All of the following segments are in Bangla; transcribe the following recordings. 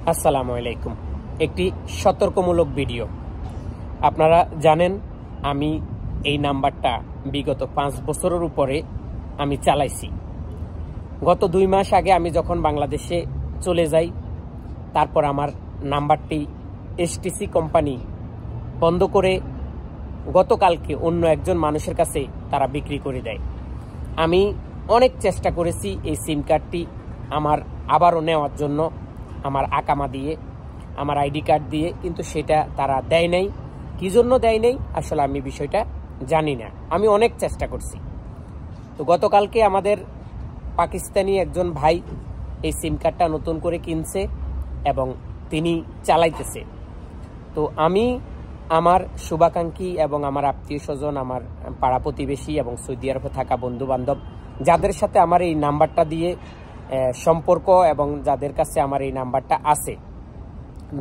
আসসালামু আলাইকুম। একটি সতর্কমূলক ভিডিও। আপনারা জানেন আমি এই নাম্বারটা বিগত 5 বছরের উপরে আমি চালাইছি। গত 2 মাস আগে আমি যখন বাংলাদেশে চলে যাই, তারপর আমার নাম্বারটি এসটিসি কোম্পানি বন্ধ করে গতকালকে অন্য একজন মানুষের কাছে তারা বিক্রি করে দেয়। আমি অনেক চেষ্টা করেছি এই সিম কার্ডটি আমার আবারও নেওয়ার জন্য, আমার আকামা দিয়ে, আমার আইডি কার্ড দিয়ে, কিন্তু সেটা তারা দেয় নাই। কি জন্য দেয় নাই আসলে আমি বিষয়টা জানি না। আমি অনেক চেষ্টা করছি। তো গতকালকে আমাদের পাকিস্তানি একজন ভাই এই সিম কার্ডটা নতুন করে কিনছে এবং তিনি চালাইতেছে। তো আমি আমার শুভাকাঙ্ক্ষী এবং আমার আত্মীয় স্বজন, আমার পাড়া প্রতিবেশী এবং সৌদি আরবে থাকা বন্ধু বান্ধব, যাদের সাথে আমার এই নাম্বারটা দিয়ে সম্পর্ক এবং যাদের কাছে আমার এই নাম্বারটা আছে,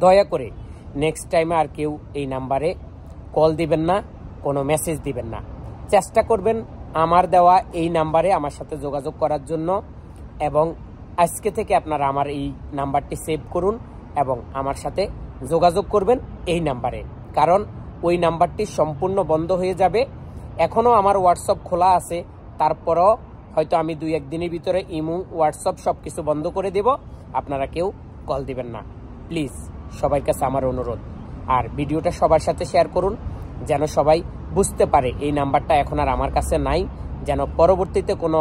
দয়া করে নেক্সট টাইমে আর কেউ এই নাম্বারে কল দিবেন না, কোনো মেসেজ দিবেন না। চেষ্টা করবেন আমার দেওয়া এই নাম্বারে আমার সাথে যোগাযোগ করার জন্য, এবং আজকে থেকে আপনারা আমার এই নাম্বারটি সেভ করুন এবং আমার সাথে যোগাযোগ করবেন এই নাম্বারে, কারণ ওই নাম্বারটি সম্পূর্ণ বন্ধ হয়ে যাবে। এখনও আমার হোয়াটসঅ্যাপ খোলা আছে, তারপরও হয়তো আমি 2-1 দিনের ভিতরে ইমো, হোয়াটসঅ্যাপ সব কিছু বন্ধ করে দেব। আপনারা কেউ কল দিবেন না, প্লিজ। সবার কাছে আমার অনুরোধ। আর ভিডিওটা সবার সাথে শেয়ার করুন, যেন সবাই বুঝতে পারে এই নাম্বারটা এখন আর আমার কাছে নাই, যেন পরবর্তীতে কোনো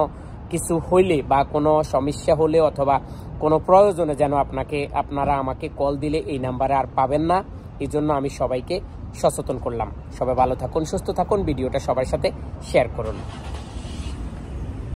কিছু হইলে বা কোনো সমস্যা হলে অথবা কোনো প্রয়োজনে যেন আপনারা আমাকে কল দিলে এই নাম্বারে আর পাবেন না। এই জন্য আমি সবাইকে সচেতন করলাম। সবাই ভালো থাকুন, সুস্থ থাকুন। ভিডিওটা সবার সাথে শেয়ার করুন।